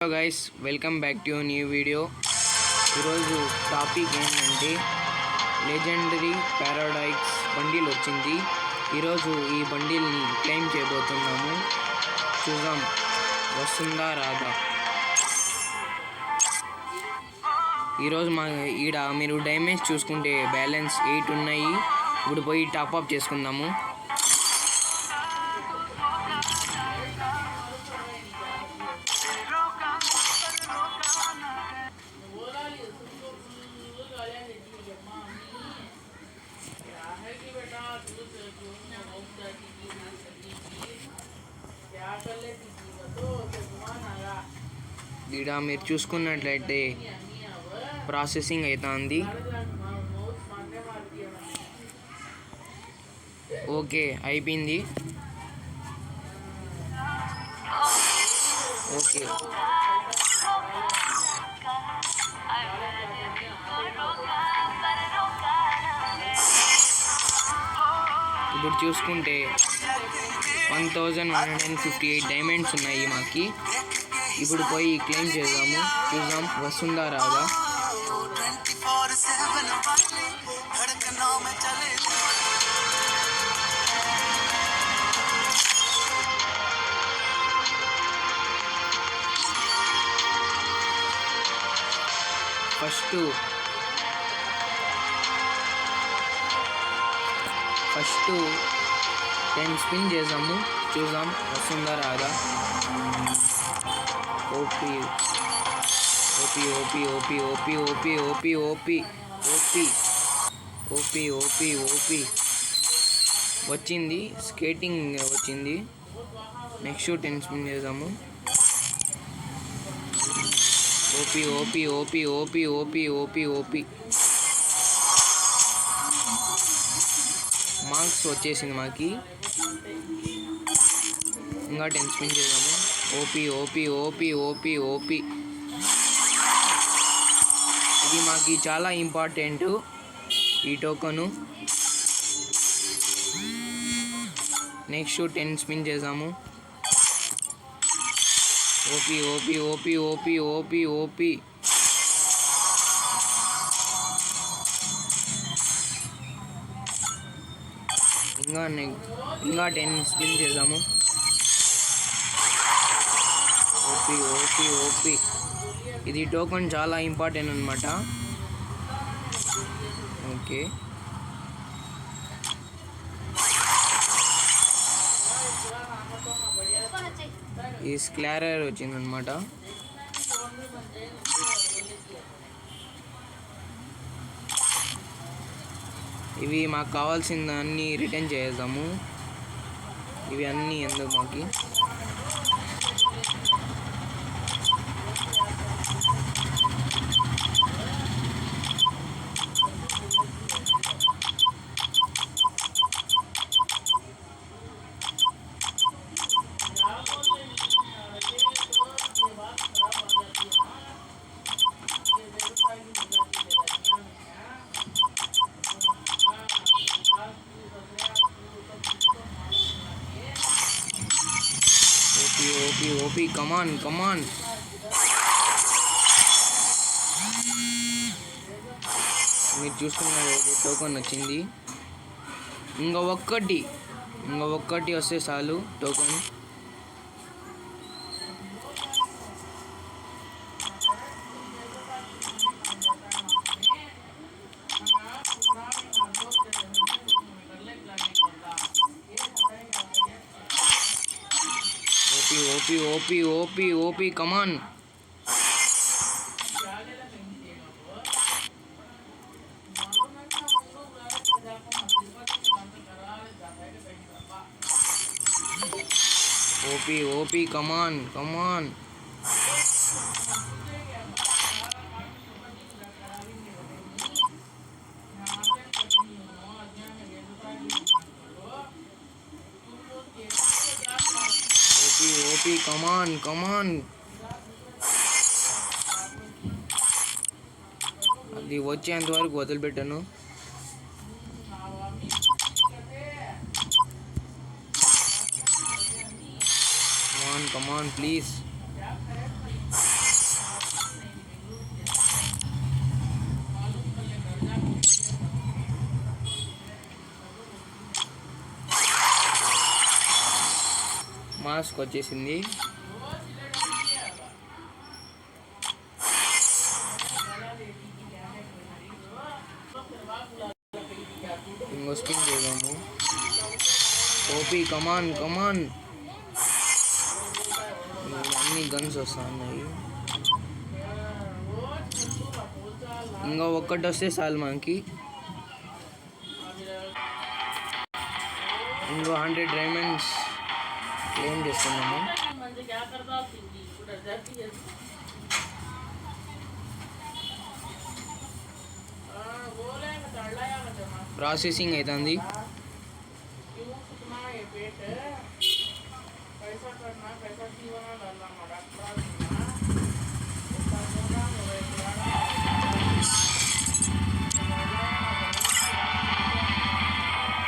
Hello guys, welcome back to new video. ఈరోజు topic ఏంటంటే legendary పారాడైక్స్ bundle వచ్చింది. ఈరోజు ఈ బండిల్ని క్లెయిమ్ చేయబోతున్నాము. చూద్దాం వస్తుందా రాదా. ఈరోజు మీరు డ్యామేజ్ చూసుకుంటే బ్యాలెన్స్ 8 ఉన్నాయి. ఇప్పుడు పోయి టాప్అప్ చేసుకుందాము. ఇక్కడ మీరు చూసుకున్నట్లయితే ప్రాసెసింగ్ అవుతుంది. ఓకే, అయిపోయింది. ఓకే, ఇప్పుడు చూసుకుంటే 1158 డైమండ్స్ ఉన్నాయి మాకి. ఇప్పుడు పోయి క్లెయిమ్ చేద్దాము. చూద్దాం వస్తుందా రాదా. ఫస్ట్ 10 స్పిన్ చేద్దాము. చూద్దాం వస్తుందా రాదా. OP OP OP OP OP OP OP OP OP OP OP OP వచ్చింది. స్కేటింగ్ వచ్చింది. నెక్స్ట్ 10 స్పిన్ చేద్దాము. OP OP OP OP OP OP OP marks వచ్చేసింది మాకి. ఇంకా 10 స్పిన్ చేద్దాము. OP OP OP OP OP ఇది మాకు చాలా ఇంపార్టెంట్ ఈ టోకను. నెక్స్ట్ 10 స్పిన్ చేద్దాము. OP OP OP OP OP OP ఇంకా 10 స్పిన్ చేద్దాము. ఓపీ ఓపీ ఓపీ ఇది టోకన్ చాలా ఇంపార్టెంట్ అనమాట. ఓకే, ఈ స్క్లారర్ వచ్చిందనమాట. ఇవి మాకు కావాల్సిన అన్నీ రిటర్న్ చేద్దాము. ఇవి అన్నీ ఎందుకు మాకి. OP OP come on come on. మీరు చూస్తున్నారు టోకన్ వచ్చింది. ఇంకా ఒక్కటి వస్తే చాలు token. OP OP OP OP come on. OP OP come on come on. OP come on come on. అది వచ్చేంత వరకు వదిలిపెట్టాను. Come on, please. మాస్క్ వచ్చేసింది. ఇంకో స్పిన్ చేద్దాము. OP come on come on. అన్ని గన్స్ వస్తున్నాయి. ఇంకా ఒక్కటి వస్తే చాలు మనకి. ఇంకో 100 డైమండ్స్ క్లెయిమ్ చేస్తున్నాము. ప్రాసెసింగ్ అవుతుంది.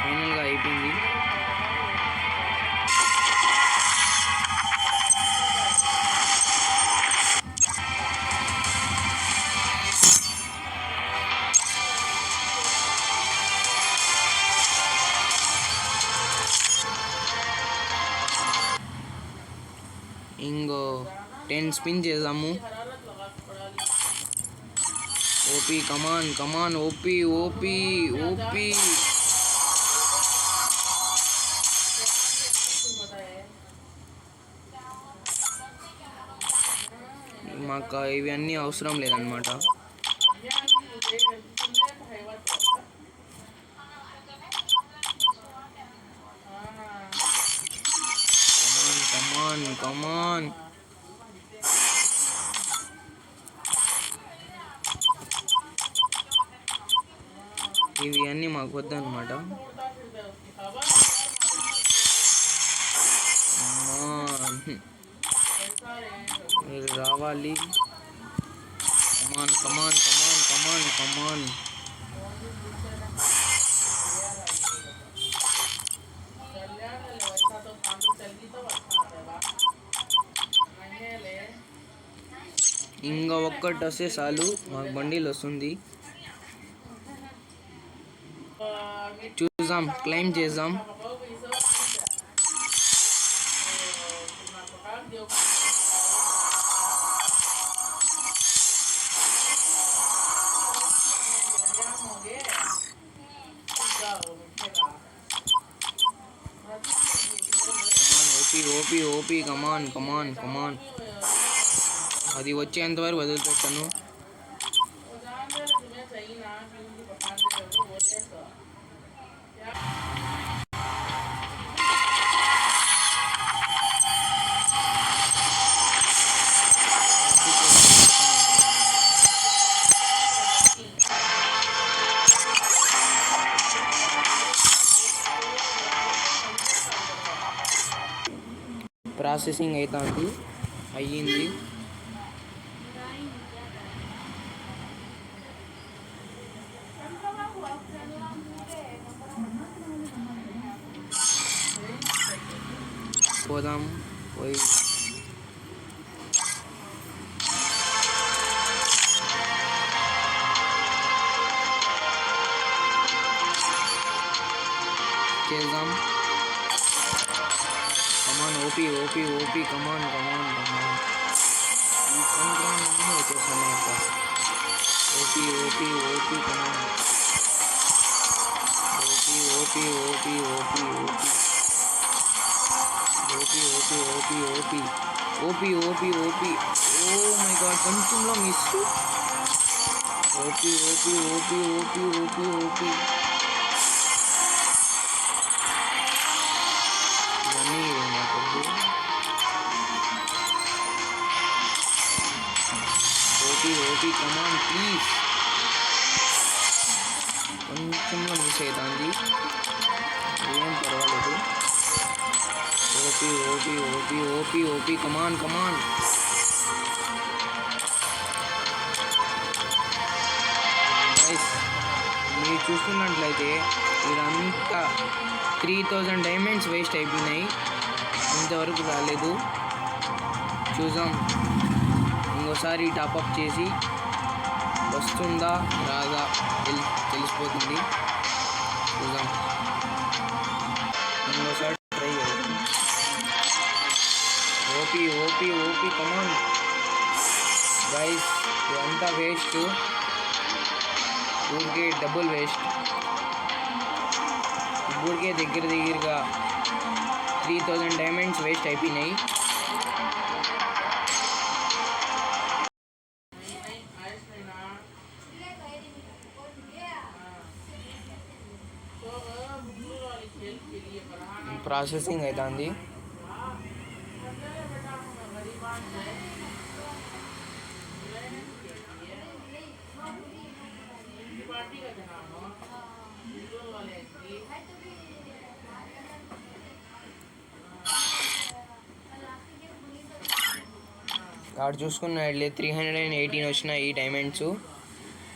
ఫైనల్గా అయిపోయింది. ఇంకో 10 స్పిన్ చేద్దాము. OP come on come on. OP OP OP. మాకు ఇవన్నీ అవసరం లేదన్నమాట. కమాన్ కమాన్. ఇవి అన్నీ మాకు వద్దన్నమాట. మీరు రావాలి. కమాన్ కమాన్ కమాన్ కమాన్ కమాన్. ఇంకా ఒక్కటి వస్తే చాలు మాకు బండిలు వస్తుంది. చూద్దాం, క్లెయిమ్ చేద్దాం. OP OP come on come on come on. అది వచ్చేంత వరకు వదిలిపెట్టాను. ప్రాసెసింగ్ అవుతుంది. అయ్యింది. పోదాం. పోయి చేద్దాం. Come on OP OP OP come on come on come on. ఈ సంక్రాంతి వచ్చేసాను. OP OP OP come on. OP OP OP OP OP OP OP OP OP OP OP OP. Oh my god, కొంచెంలో miss. OP OP OP OP OP OP. ఇవన్నీ నాకు OP OP come on please. కొంచెంలో miss అవుతుంది, ఏం పర్వాలేదు. OP OP OP OP OP come on come on. Guys, మీరు చూస్తున్నట్లయితే ఇదంతా 3000 డైమండ్స్ వేస్ట్ అయిపోయినాయి. ఇంతవరకు రాలేదు. చూద్దాం, ఇంకోసారి టాపప్ చేసి వస్తుందా రాదా తెలిసిపోతుంది. చూద్దాం, ఇంకోసారి ట్రై చేద్దాం. OP OP OP come on guys. ఇదంతా వేస్ట్, ఊరికే డబుల్ వేస్ట్. ఊరికే దగ్గరగా 3000 డైమండ్స్ వేస్ట్ అయిపోయినాయి. ప్రాసెసింగ్ అవుతుంది. ఆడు చూసుకున్నట్లే 318 వచ్చినాయి ఈ డైమండ్స్.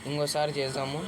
ఇంకోసారి చేద్దాము.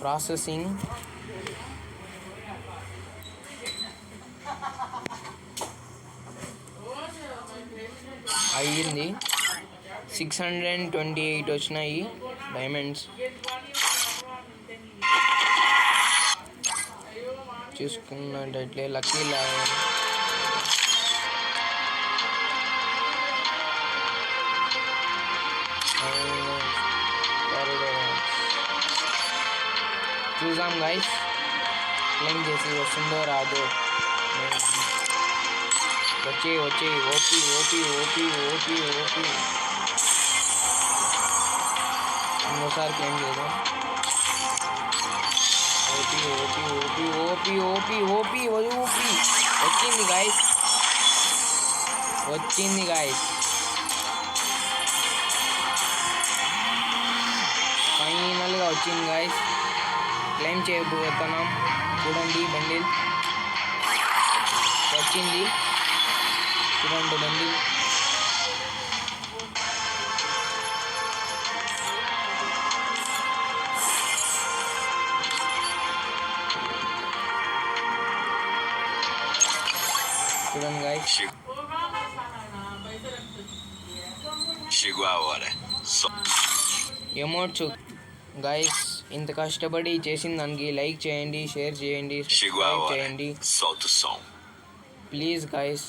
ప్రాసెసింగ్ అయ్యింది. 628 వచ్చినాయి డైమండ్స్. చూసుకున్నట్లయితే లక్కీ లాయర్ చూసాం గైస్, క్లెయిమ్ చేసి వస్తుందో రాదో. వచ్చే OP OP OP OP OP. ఇంకోసారి క్లెయిమ్ చేద్దాం. OP OP OP OP OP OP OP. వచ్చింది గాయస్, వచ్చింది గాయస్. ఫైనల్గా వచ్చింది గాయస్. క్లెయిమ్ చేయబోతున్నాం. చూడండి బండిల్ వచ్చింది, చూడండి బండిల్. చూడండి గాయస్. ఎమోట్స్ గాయస్, ఇంత కష్టపడి చేసిన దానికి లైక్ చేయండి, షేర్ చేయండి, సబ్స్క్రైబ్ చేయండి ప్లీజ్ గాయస్.